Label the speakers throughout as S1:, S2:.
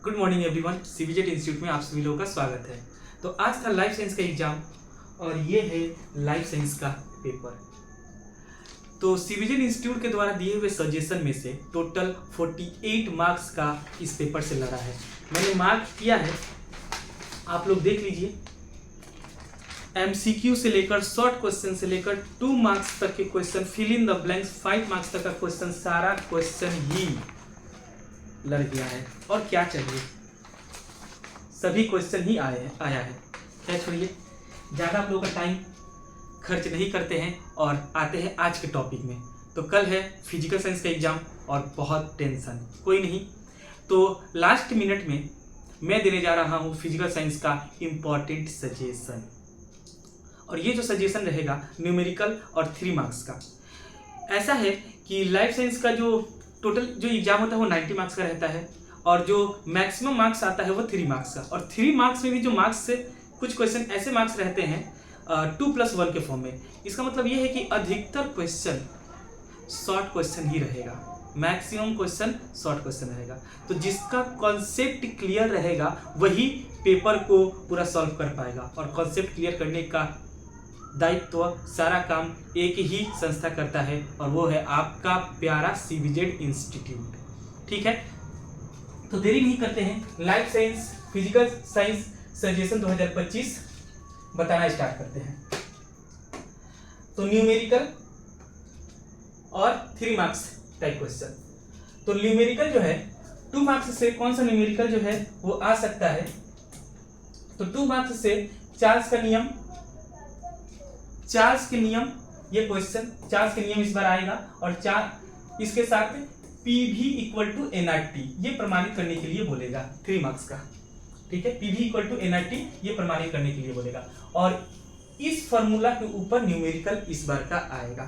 S1: Good morning everyone, सीबीजेट institute में आप सभी लोगों का स्वागत है। तो आज था लाइफ साइंस का एग्जाम और ये है लाइफ साइंस का पेपर। तो सीबीजेट इंस्टीट्यूट के द्वारा दिए हुए सजेशन में से टोटल 48 मार्क्स का इस पेपर से लड़ा है। मैंने मार्क किया है, आप लोग देख लीजिए। एमसीक्यू से लेकर शॉर्ट क्वेश्चन से लेकर 2 मार्क्स तक के question, fill in the blanks 5 marks तक का क्वेश्चन, सारा क्वेश्चन ही लड़ गया है। और क्या चाहिए, सभी क्वेश्चन ही आया है। क्या छोड़िए, ज़्यादा आप लोगों का टाइम खर्च नहीं करते हैं और आते हैं आज के टॉपिक में। तो कल है फिजिकल साइंस का एग्जाम और बहुत टेंशन, कोई नहीं। तो लास्ट मिनट में मैं देने जा रहा हूँ फिजिकल साइंस का इम्पॉर्टेंट सजेशन। और ये जो सजेशन रहेगा न्यूमेरिकल और 3 मार्क्स का। ऐसा है कि लाइफ साइंस का जो टोटल जो एग्जाम होता है वो 90 मार्क्स का रहता है और जो मैक्सिमम मार्क्स आता है वो 3 मार्क्स का। और 3 मार्क्स में भी जो मार्क्स से कुछ क्वेश्चन ऐसे मार्क्स रहते हैं 2+1 के फॉर्म में। इसका मतलब ये है कि अधिकतर क्वेश्चन शॉर्ट क्वेश्चन ही रहेगा, मैक्सिमम क्वेश्चन शॉर्ट क्वेश्चन रहेगा। तो जिसका कॉन्सेप्ट क्लियर रहेगा वही पेपर को पूरा सॉल्व कर पाएगा। और कॉन्सेप्ट क्लियर करने का दायित्व, सारा काम एक ही संस्था करता है और वो है आपका प्यारा सीबीजेट इंस्टीट्यूट। ठीक है, तो देरी नहीं करते हैं, life science physical science suggestion 2025 बताना स्टार्ट करते हैं। तो न्यूमेरिकल और 3 मार्क्स टाइप क्वेश्चन। तो न्यूमेरिकल जो है 2 मार्क्स से कौन सा न्यूमेरिकल जो है वो आ सकता है। तो 2 मार्क्स से चार्ल्स के नियम, ये क्वेश्चन चार्ल्स के नियम इस बार आएगा। और इसके साथ पी भी इक्वल टू एनआरटी, ये प्रमाणित करने के लिए बोलेगा 3 मार्क्स का। ठीक है, पी भी इक्वल टू एनआरटी ये प्रमाणित करने के लिए बोलेगा। और इस फॉर्मूला के ऊपर न्यूमेरिकल इस बार का आएगा।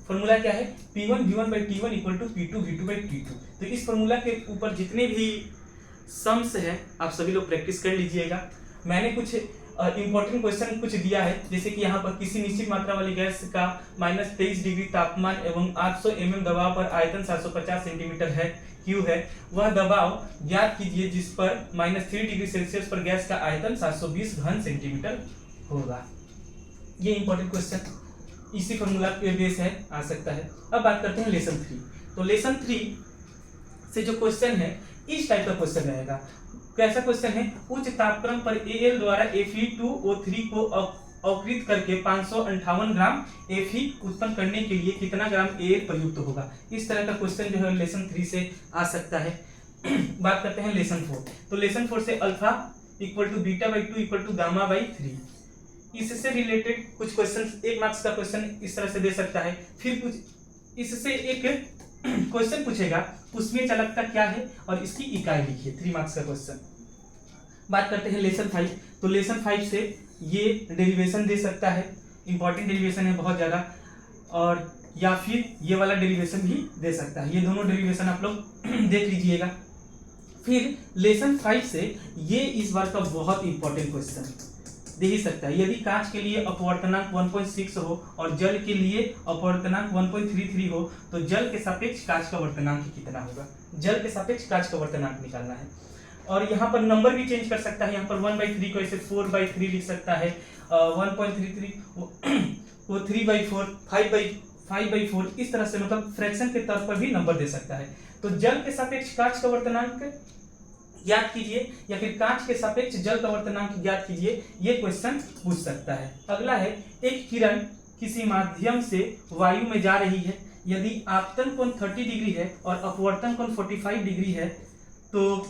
S1: फॉर्मूला क्या है, P1 V1/T1 equal to P2 V2/T2। तो इस फॉर्मूला के ऊपर जितने भी सम्स है आप सभी लोग प्रैक्टिस कर लीजिएगा। मैंने कुछ इंपॉर्टेंट क्वेश्चन कुछ दिया है, जैसे कि यहाँ पर किसी निश्चित मात्रा वाली गैस का -23 डिग्री तापमान एवं 800 mm दबाव पर आयतन 750 सेंटीमीटर है, क्यू है। वह दबाव ज्ञात कीजिए जिस पर -3 डिग्री सेल्सियस पर गैस का आयतन 720 घन सेंटीमीटर होगा। ये इंपॉर्टेंट क्वेश्चन इसी फॉर्मूला पे बेस है, आ सकता है। अब बात करते हैं लेसन 3। तो लेसन 3 से जो क्वेश्चन है इस टाइप का क्वेश्चन रहेगा। कैसा क्वेश्चन है, उच्च तापक्रम पर Al द्वारा Fe2O3 को अवकृत करके 558 ग्राम Fe उत्पन्न करने के लिए कितना ग्राम Al प्रयुक्त होगा। इस तरह का क्वेश्चन जो है लेसन 3 से आ सकता है। बात करते हैं लेसन 4। तो लेसन 4 से अल्फा इक्वल टू बीटा/2 इक्वल टू गामा/3, इससे रिलेटेड कुछ क्वेश्चन 1 मार्क्स का क्वेश्चन इस तरह से दे सकता है। फिर कुछ इससे एक क्वेश्चन पूछेगा, उसमें चालकता क्या है और इसकी इकाई लिखिए, 3 मार्क्स का क्वेश्चन। बात करते हैं लेसन 5। तो लेसन 5 से ये डेरिवेशन दे सकता है, इंपॉर्टेंट डेरिवेशन है बहुत ज्यादा। और या फिर ये वाला डेरिवेशन भी दे सकता है। ये दोनों डेरिवेशन आप लोग देख लीजिएगा। फिर लेसन 5 से ये इस बार का बहुत इंपॉर्टेंट क्वेश्चन दे ही सकता है। यदि कांच के लिए अपवर्तनांक 1.6 हो और जल के लिए अपवर्तनांक 1.33 हो तो जल के सापेक्ष कांच का वर्तनांक कितना होगा। जल के सापेक्ष कांच का वर्तनांक निकालना है। और यहाँ पर नंबर भी चेंज कर सकता है। यहाँ पर 1/3 को ऐसे 4/3 लिख सकता है, 1.33 वो 3/4, 5/4, इस तरह से मतलब फ्रैक्शन के तौर पर भी नंबर दे सकता है। तो जल के सापेक्ष कांच का वर्तनांक ज्ञात कीजिए या फिर कांच के सापेक्ष जल का वर्तनांक ज्ञात कीजिए, ये क्वेश्चन पूछ सकता है। अगला है, एक किरण किसी माध्यम से वायु में जा रही है, यदि आपतन कोण 30 डिग्री है और अपवर्तन कोण 45 डिग्री है तो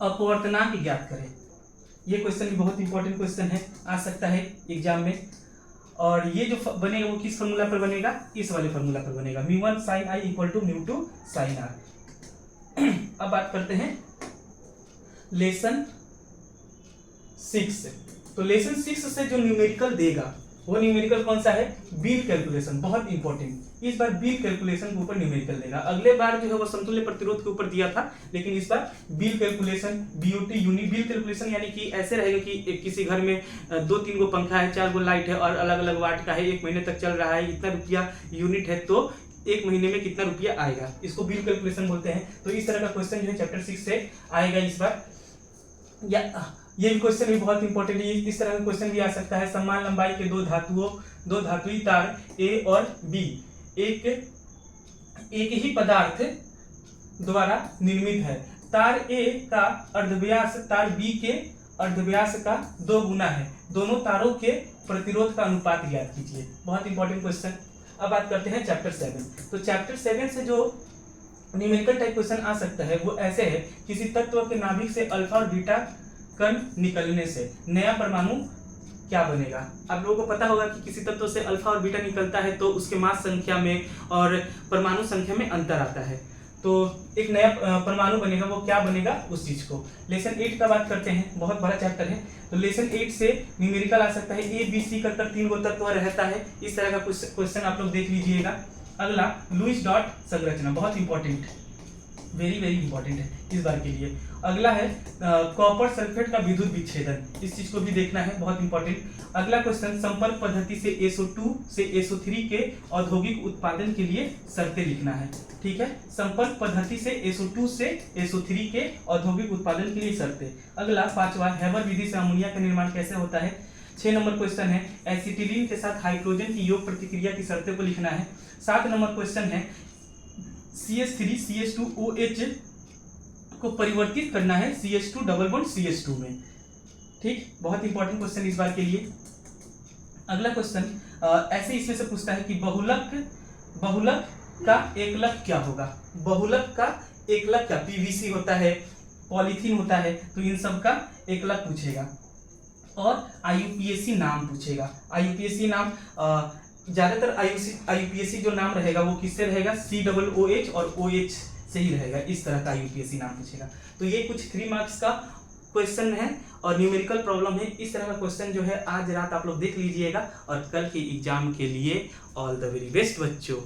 S1: अपवर्तनांक ज्ञात करें। ये क्वेश्चन भी बहुत इंपॉर्टेंट क्वेश्चन है, आ सकता है एग्जाम में। और ये जो बनेगा वो किस फॉर्मूला पर बनेगा, इस वाले फॉर्मूला पर बनेगा, μ1 sin I equal to μ2 sin R। अब बात करते हैं लेसन 6। तो लेसन 6 से जो न्यूमेरिकल देगा वो न्यूमेरिकल कौन सा है, बीम कैलकुलेशन, बहुत इंपॉर्टेंट। इस बार बीम कैलकुलेशन के ऊपर न्यूमेरिकल देगा। अगले बार जो है वो समतुल्य प्रतिरोध के ऊपर दिया था, लेकिन इस बार beam calculation, BOT unit beam calculation, यानी कि ऐसे रहेगा कि किसी घर में 2-3 गो पंखा है, 4 गो लाइट है और अलग अलग वाट का है, 1 महीने तक चल रहा है, इतना रुपया यूनिट है, तो एक महीने में कितना रुपया आएगा, इसको बिल कैलकुलेशन बोलते हैं। तो इस तरह का क्वेश्चन जो है चैप्टर 6 से आएगा इस बार। या ये भी क्वेश्चन भी बहुत इंपॉर्टेंट है, इस तरह का क्वेश्चन भी आ सकता है। समान लंबाई के दो धातुई तार ए और बी एक ही पदार्थ द्वारा निर्मित है। तार ए का अर्धव्यास तार बी के अर्धव्यास का 2 गुना है। दोनों तारों के प्रतिरोध का अनुपात ज्ञात कीजिए। बहुत इंपॉर्टेंट क्वेश्चन। अब बात करते हैं चैप्टर 7। तो चैप्टर 7 से जो न्यूमेरिकल टाइप क्वेश्चन आ सकता है वो ऐसे है, किसी तत्व के नाभिक से अल्फा और बीटा कण निकलने से नया परमाणु क्या बनेगा। आप लोगों को पता होगा कि किसी तत्व से अल्फा और बीटा निकलता है तो उसके मास संख्या में और परमाणु संख्या में अंतर आता है, तो एक नया परमाणु बनेगा। वो क्या बनेगा उस चीज को। लेसन 8 का बात करते हैं, बहुत बड़ा चैप्टर है। तो लेसन 8 से न्यूमेरिकल आ सकता है। ए बी सी कर 3 गो तत्व रहता है। इस तरह का क्वेश्चन आप लोग देख लीजिएगा। अगला लुईस डॉट संरचना, बहुत इंपॉर्टेंट, वेरी वेरी इंपॉर्टेंट है इस बार के लिए। अगला है कॉपर सल्फेट का विद्युत विच्छेदन, इस चीज को भी देखना है, बहुत इंपॉर्टेंट। अगला क्वेश्चन संपर्क पद्धति से SO2 से SO3 के औद्योगिक उत्पादन के लिए शर्तें लिखना है। ठीक है, संपर्क पद्धति से SO2 से SO3 के औद्योगिक उत्पादन के लिए शर्तें। अगला 5वां हैबर विधि से अमोनिया का निर्माण कैसे होता है। 6 नंबर क्वेश्चन है एसिटिलीन के साथ हाइड्रोजन की योग प्रतिक्रिया की शर्तें को लिखना है। 7 नंबर क्वेश्चन है CH3 CH2OH को परिवर्तित करना है CH2 डबल बॉन्ड CH2 में। ठीक, बहुत इंपॉर्टेंट क्वेश्चन इस बार के लिए। अगला क्वेश्चन ऐसे इसमें से पूछता है कि बहुलक का एकलक क्या होगा। बहुलक का एकलक क्या, PVC होता है, पॉलीथीन होता है, तो इन सब का एकलक पूछेगा। और IUPAC नाम पूछेगा। IUPAC नाम ज्यादातर IUPAC जो नाम रहेगा वो किससे रहेगा, COOH और OH से ही रहेगा। इस तरह का IUPAC नाम पूछेगा। तो ये कुछ 3 मार्क्स का क्वेश्चन है और न्यूमेरिकल प्रॉब्लम है। इस तरह का क्वेश्चन जो है आज रात आप लोग देख लीजिएगा और कल के एग्जाम के लिए ऑल द वेरी बेस्ट बच्चों।